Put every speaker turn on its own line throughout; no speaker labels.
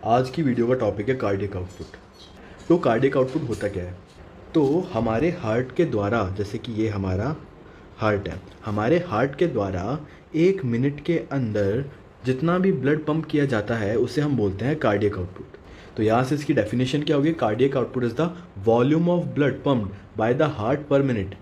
आज की वीडियो का टॉपिक है कार्डियक आउटपुट। तो कार्डियक आउटपुट होता क्या है? तो हमारे हार्ट के द्वारा, जैसे कि ये हमारा हार्ट है, हमारे हार्ट के द्वारा 1 मिनट के अंदर जितना भी ब्लड पंप किया जाता है उसे हम बोलते हैं कार्डियक आउटपुट। तो यहाँ से इसकी डेफिनेशन क्या होगी? Cardiac output is the volume of blood pumped by the heart पर मिनट।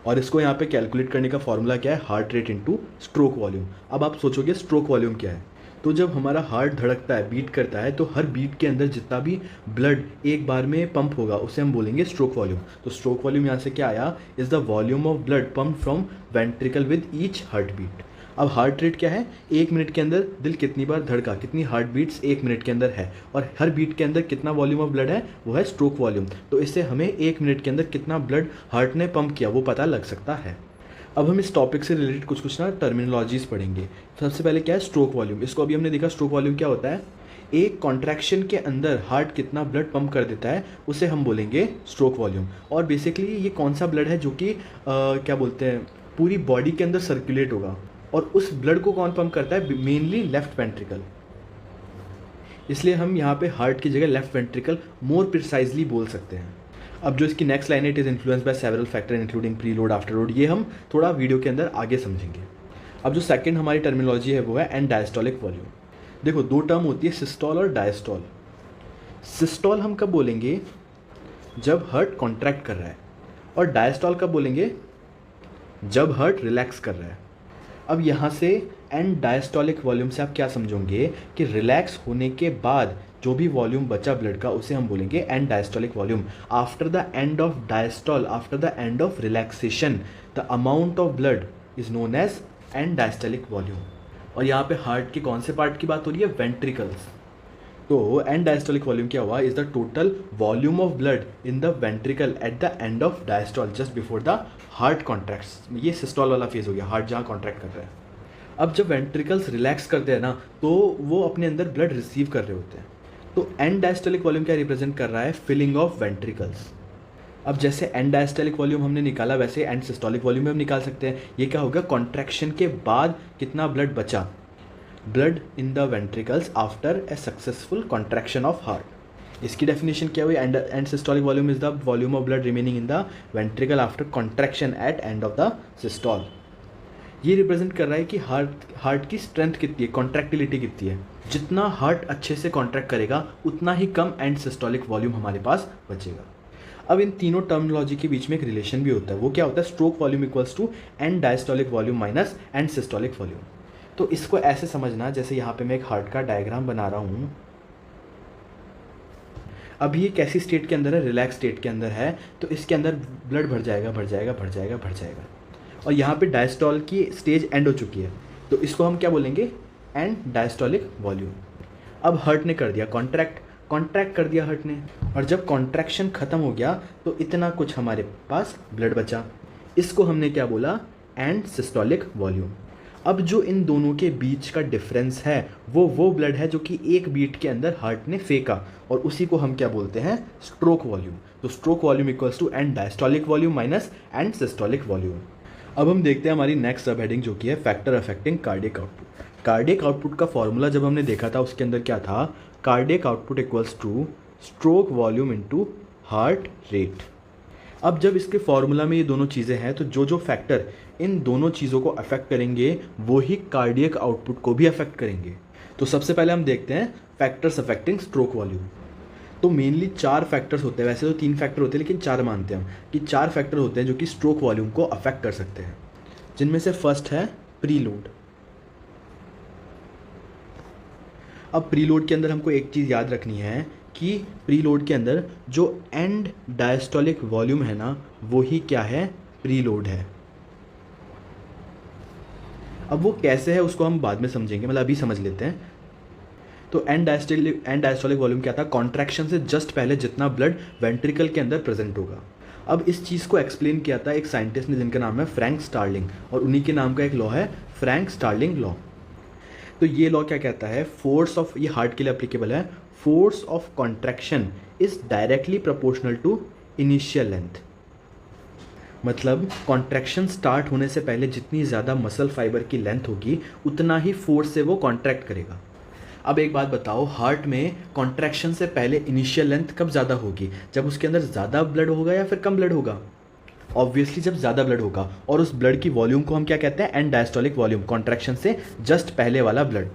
और इसको यहाँ पे कैलकुलेट करने का फॉर्मूला क्या है? Heart rate into stroke volume. अब आप सोचोगे स्ट्रोक वॉल्यूम क्या है? तो जब हमारा हार्ट धड़कता है, बीट करता है, तो हर बीट के अंदर जितना भी ब्लड एक बार में पंप होगा उसे हम बोलेंगे स्ट्रोक वॉल्यूम। तो स्ट्रोक वॉल्यूम यहाँ से क्या आया? Is the volume of blood pump from ventricle with each heart beat. अब हार्ट रेट क्या है? 1 मिनट के अंदर दिल कितनी बार धड़का, कितनी हार्ट बीट्स 1 मिनट के अंदर है, और हर बीट के अंदर कितना वॉल्यूम ऑफ ब्लड है, वो है स्ट्रोक वॉल्यूम। तो इससे हमें 1 मिनट के अंदर कितना ब्लड हार्ट ने पंप किया वो पता लग सकता है। अब हम इस टॉपिक से रिलेटेड कुछ ना टर्मिनोलॉजीज पढ़ेंगे। सबसे पहले क्या है? Stroke volume. इसको अभी हमने देखा, स्ट्रोक वॉल्यूम क्या होता है? एक कॉन्ट्रैक्शन के अंदर हार्ट कितना ब्लड पंप कर देता है उसे हम बोलेंगे स्ट्रोक वॉल्यूम। और बेसिकली ये कौन सा ब्लड है जो कि क्या बोलते हैं, पूरी बॉडी के अंदर सर्कुलेट होगा, और उस ब्लड को कौन पंप करता है? Mainly left ventricle. इसलिए हम यहाँ पे हार्ट की जगह लेफ्ट वेंट्रिकल मोर प्रिसाइजली बोल सकते हैं। अब जो इसकी नेक्स्ट लाइन है, it is influence by several factor including pre load after load, ये हम थोड़ा वीडियो के अंदर आगे समझेंगे। अब जो सेकंड हमारी टर्मिनोलॉजी है वो है एंड डायस्टोलिक वॉल्यूम। देखो, दो टर्म होती है, सिस्टोल और डायस्टोल। सिस्टोल हम कब बोलेंगे? जब हार्ट कॉन्ट्रैक्ट कर रहा है। और डायस्टोल कब बोलेंगे? जब हार्ट रिलैक्स कर रहा है। अब यहाँ से एंड डायस्टोलिक वॉल्यूम से आप क्या समझोगे कि रिलैक्स होने के बाद जो भी वॉल्यूम बचा ब्लड का उसे हम बोलेंगे end diastolic volume. After the end of diastole, after the end of relaxation, the amount of blood is known as end diastolic volume. और यहाँ पे हार्ट के कौन से पार्ट की बात हो रही है? वेंट्रिकल्स। तो एंड डायस्टोलिक वॉल्यूम क्या हुआ? Is the total volume of blood in the ventricle at the end of diastole just before the heart contracts. ये सिस्टोल वाला फेज हो गया, हार्ट जहाँ कॉन्ट्रैक्ट कर रहा है। अब जब वेंट्रिकल्स रिलैक्स करते हैं ना, तो वो अपने अंदर ब्लड रिसीव कर रहे होते हैं। तो एंड डायस्टोलिक वॉल्यूम क्या रिप्रेजेंट कर रहा है? Filling of ventricles. अब जैसे एंड डायस्टोलिक वॉल्यूम हमने निकाला, वैसे एंड सिस्टोलिक वॉल्यूम भी हम निकाल सकते हैं। ये क्या होगा? कॉन्ट्रैक्शन के बाद कितना ब्लड बचा, blood in the ventricles after a successful contraction of heart. इसकी डेफिनेशन क्या हुई? End systolic volume is the volume of blood remaining in the ventricle after contraction at end of the systole. ये represent कर रहा है कि heart की strength कितनी है, कॉन्ट्रैक्टिलिटी कितनी है। जितना हार्ट अच्छे से कॉन्ट्रैक्ट करेगा उतना ही कम एंड सिस्टोलिक वॉल्यूम हमारे पास बचेगा। अब इन तीनों टर्मिनोलॉजी के बीच में एक रिलेशन भी होता है। वो क्या होता है? Stroke volume equals to end diastolic volume minus end systolic volume. तो इसको ऐसे समझना, जैसे यहाँ पे मैं एक हार्ट का डायग्राम बना रहा हूँ। अभी ये कैसी स्टेट के अंदर है? रिलैक्स स्टेट के अंदर है। तो इसके अंदर ब्लड भर जाएगा, भर जाएगा, भर जाएगा, भर जाएगा, और यहाँ पे डायस्टोल की स्टेज एंड हो चुकी है। तो इसको हम क्या बोलेंगे? End diastolic volume. अब हार्ट ने कर दिया कॉन्ट्रैक्ट कर दिया हार्ट ने, और जब कॉन्ट्रैक्शन खत्म हो गया तो इतना कुछ हमारे पास ब्लड बचा। इसको हमने क्या बोला? And systolic volume. अब जो इन दोनों के बीच का डिफरेंस है वो ब्लड है जो कि एक बीट के अंदर हार्ट ने फेंका, और उसी को हम क्या बोलते हैं? Stroke volume. तो stroke volume equals to end diastolic volume minus end systolic volume. अब हम देखते हैं हमारी नेक्स्ट सब हेडिंग जो कि है factor affecting cardiac output. Cardiac output का फॉर्मूला जब हमने देखा था उसके अंदर क्या था? Cardiac output equals two stroke volume into heart rate. अब जब इसके फॉर्मूला में ये दोनों चीज़ें हैं, तो जो जो फैक्टर इन दोनों चीज़ों को अफेक्ट करेंगे वो ही कार्डियक आउटपुट को भी अफेक्ट करेंगे। तो सबसे पहले हम देखते हैं फैक्टर्स अफेक्टिंग स्ट्रोक वॉल्यूम। तो मेनली 4 फैक्टर्स होते हैं, वैसे तो 3 फैक्टर होते हैं लेकिन 4 मानते हैं हम कि 4 फैक्टर होते हैं जो कि स्ट्रोक वॉल्यूम को अफेक्ट कर सकते हैं, जिनमें से फर्स्ट है प्रीलोड। अब प्रीलोड के अंदर हमको एक चीज़ याद रखनी है कि प्रीलोड के अंदर जो एंड डायस्टोलिक वॉल्यूम है ना, वो ही क्या है? प्रीलोड है। अब वो कैसे है उसको हम बाद में समझेंगे, मतलब अभी समझ लेते हैं। तो एंड डायस्टोलिक वॉल्यूम क्या था? कॉन्ट्रैक्शन से जस्ट पहले जितना ब्लड वेंट्रिकल के अंदर प्रेजेंट होगा। अब इस चीज़ को एक्सप्लेन किया था एक साइंटिस्ट ने जिनका नाम है फ्रैंक स्टार्लिंग, और उन्हीं के नाम का एक लॉ है फ्रैंक स्टार्लिंग लॉ। तो ये लॉ क्या कहता है? फोर्स ऑफ, ये हार्ट के लिए एप्लीकेबल है, force of contraction is directly proportional to initial length. मतलब कॉन्ट्रैक्शन स्टार्ट होने से पहले जितनी ज़्यादा मसल फाइबर की लेंथ होगी उतना ही फोर्स से वो कॉन्ट्रैक्ट करेगा। अब एक बात बताओ, हार्ट में कॉन्ट्रैक्शन से पहले इनिशियल लेंथ कब ज़्यादा होगी? जब उसके अंदर ज़्यादा ब्लड होगा या फिर कम ब्लड होगा? ऑब्वियसली जब ज़्यादा ब्लड होगा, और उस ब्लड की वॉल्यूम को हम क्या कहते हैं? एंड डायस्टोलिक वॉल्यूम, कॉन्ट्रैक्शन से जस्ट पहले वाला ब्लड।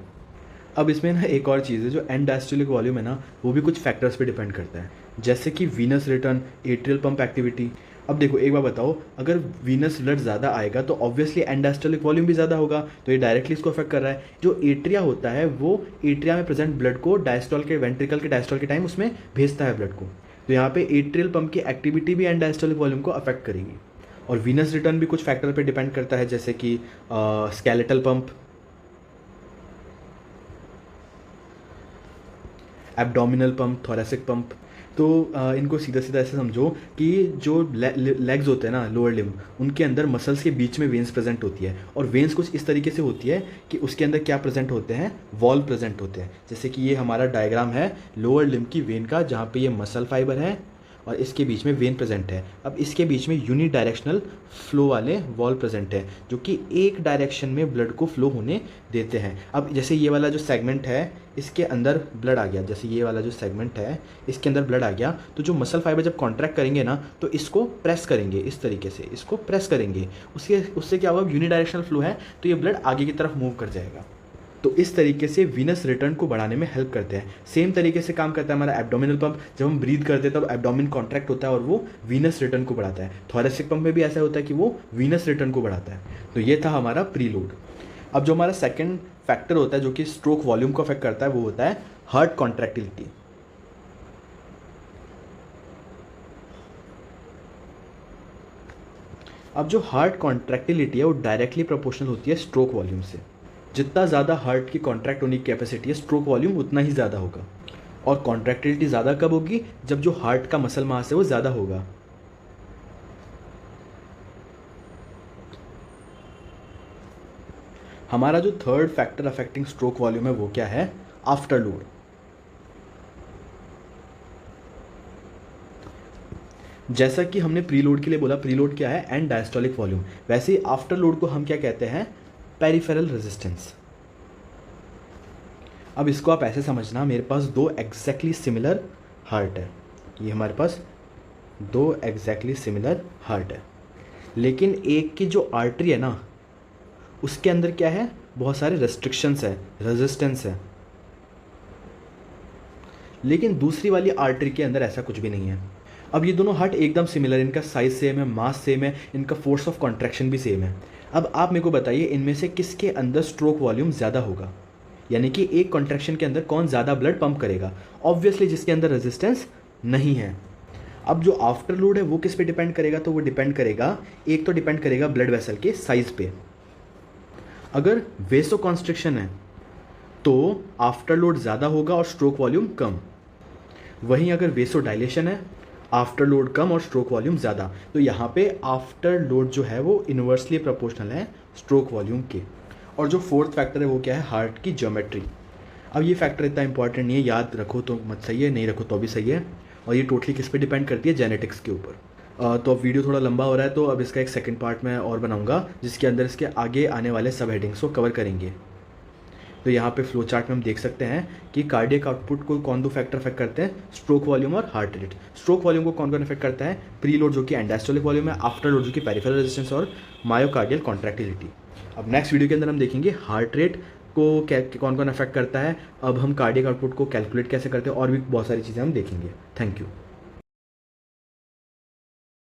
अब इसमें ना एक और चीज़ है, जो एंड डायस्टोलिक वॉल्यूम है ना, वो भी कुछ फैक्टर्स पे डिपेंड करता है, जैसे कि venous return, atrial pump activity. अब देखो एक बार बताओ, अगर वीनस ब्लड ज़्यादा आएगा तो ऑब्वियसली एंड डायस्टोलिक वॉल्यूम भी ज़्यादा होगा, तो ये डायरेक्टली इसको अफेक्ट कर रहा है। जो एट्रिया होता है वो एट्रिया में प्रेजेंट ब्लड को डायस्टोल के, वेंट्रिकल के डायस्टोल के टाइम उसमें भेजता है ब्लड को, तो यहाँ पे एट्रियल पंप की एक्टिविटी भी एंड डायस्टोलिक वॉल्यूम को अफेक्ट करेगी। और वीनस रिटर्न भी कुछ फैक्टर पे डिपेंड करता है, जैसे कि skeletal pump, abdominal pump, thoracic pump. तो इनको सीधा सीधा ऐसे समझो कि जो लेग्स होते हैं ना, लोअर लिम्ब, उनके अंदर मसल्स के बीच में वेन्स प्रेजेंट होती है, और वेन्स कुछ इस तरीके से होती है कि उसके अंदर क्या प्रेजेंट होते हैं? वॉल प्रेजेंट होते हैं। जैसे कि ये हमारा डायग्राम है लोअर लिम्ब की वेन का, जहाँ पे ये मसल फाइबर है और इसके बीच में वेन प्रेजेंट है। अब इसके बीच में यूनि डायरेक्शनल फ्लो वाले वॉल प्रेजेंट है, जो कि एक डायरेक्शन में ब्लड को फ्लो होने देते हैं। अब जैसे ये वाला जो सेगमेंट है, इसके अंदर ब्लड आ गया, जैसे ये वाला जो सेगमेंट है इसके अंदर ब्लड आ गया, तो जो मसल फाइबर जब कॉन्ट्रैक्ट करेंगे ना, तो इसको प्रेस करेंगे, इस तरीके से इसको प्रेस करेंगे, उससे क्या होगा? यूनि डायरेक्शनल फ्लो है, तो ये ब्लड आगे की तरफ मूव कर जाएगा। तो इस तरीके से वीनस रिटर्न को बढ़ाने में हेल्प करते हैं। सेम तरीके से काम करता है हमारा एब्डोमिनल पंप। जब हम ब्रीथ करते हैं तब एब्डोमिन कॉन्ट्रैक्ट होता है और वो वीनस रिटर्न को बढ़ाता है। थोरेसिक पंप में भी ऐसा होता है कि वो वीनस रिटर्न को बढ़ाता है। तो ये था हमारा प्रीलोड। अब जो हमारा सेकेंड फैक्टर होता है जो कि स्ट्रोक वॉल्यूम को अफेक्ट करता है, वो होता है हार्ट कॉन्ट्रैक्टिलिटी। अब जो हार्ट कॉन्ट्रैक्टिलिटी है वो डायरेक्टली प्रोपोर्शनल होती है स्ट्रोक वॉल्यूम से। जितना ज़्यादा हार्ट की कॉन्ट्रैक्ट होने की कैपेसिटी है, स्ट्रोक वॉल्यूम उतना ही ज़्यादा होगा। और कॉन्ट्रैक्टिलिटी ज़्यादा कब होगी? जब जो हार्ट का मसल मास है वो ज़्यादा होगा। हमारा जो third factor affecting stroke volume है वो क्या है? After load. जैसा कि हमने प्रीलोड के लिए बोला, प्रीलोड क्या है? And diastolic volume. वैसे ही आफ्टर लोड को हम क्या कहते हैं? Peripheral resistance. अब इसको आप ऐसे समझना, मेरे पास दो एग्जैक्टली सिमिलर हार्ट है, ये हमारे पास दो एग्जैक्टली सिमिलर हार्ट है, लेकिन एक की जो आर्टरी है ना, उसके अंदर क्या है? बहुत सारे रेस्ट्रिक्शंस है, रेजिस्टेंस है। लेकिन दूसरी वाली आर्टरी के अंदर ऐसा कुछ भी नहीं है। अब ये दोनों हार्ट एकदम सिमिलर, इनका साइज सेम है, मास सेम है, इनका फोर्स ऑफ कॉन्ट्रैक्शन भी सेम है। अब आप मेरे को बताइए, इनमें से किसके अंदर स्ट्रोक वॉल्यूम ज़्यादा होगा? यानी कि एक कॉन्ट्रैक्शन के अंदर कौन ज़्यादा ब्लड पंप करेगा? ऑब्वियसली जिसके अंदर रेजिस्टेंस नहीं है। अब जो आफ्टर लोड है वो किस पे डिपेंड करेगा? तो वो डिपेंड करेगा, एक तो डिपेंड करेगा ब्लड वेसल के साइज पे। अगर वेसो कॉन्स्ट्रिक्शन है तो आफ्टर लोड ज़्यादा होगा और स्ट्रोक वॉल्यूम कम। वहीं अगर वेसो डायलेशन है, आफ्टर लोड कम और स्ट्रोक वॉल्यूम ज़्यादा। तो यहाँ पे आफ्टर लोड जो है वो इन्वर्सली प्रोपोर्शनल है स्ट्रोक वॉल्यूम के। और जो फोर्थ फैक्टर है वो क्या है? हार्ट की ज्योमेट्री। अब ये फैक्टर इतना इंपॉर्टेंट नहीं है, याद रखो तो मत सही है, नहीं रखो तो भी सही है। और ये टोटली किस पे डिपेंड करती है? जेनेटिक्स के ऊपर। तो अब वीडियो थोड़ा लंबा हो रहा है, तो अब इसका एक सेकंड पार्ट मैं और बनाऊंगा, जिसके अंदर इसके आगे आने वाले सब हेडिंग्स को कवर करेंगे। तो यहाँ पे फ्लो चार्ट में हम देख सकते हैं कि कार्डियक आउटपुट को कौन दो फैक्टर अफेक्ट करते हैं? स्ट्रोक वॉल्यूम और हार्ट रेट। स्ट्रोक वॉल्यूम को कौन कौन अफेक्ट करता है? प्रीलोड जो कि एंडास्टोलिक वॉल्यूम है, आफ्टर लोड जो कि पेरिफेरल रेजिस्टेंस और मायोकार्डियल कॉन्ट्रैक्टिलिटी। अब नेक्स्ट वीडियो के अंदर हम देखेंगे हार्ट रेट को कौन कौन अफेक्ट करता है, अब हम कार्डियक आउटपुट को कैलकुलेट कैसे करते हैं, और भी बहुत सारी चीज़ें हम देखेंगे। Thank you.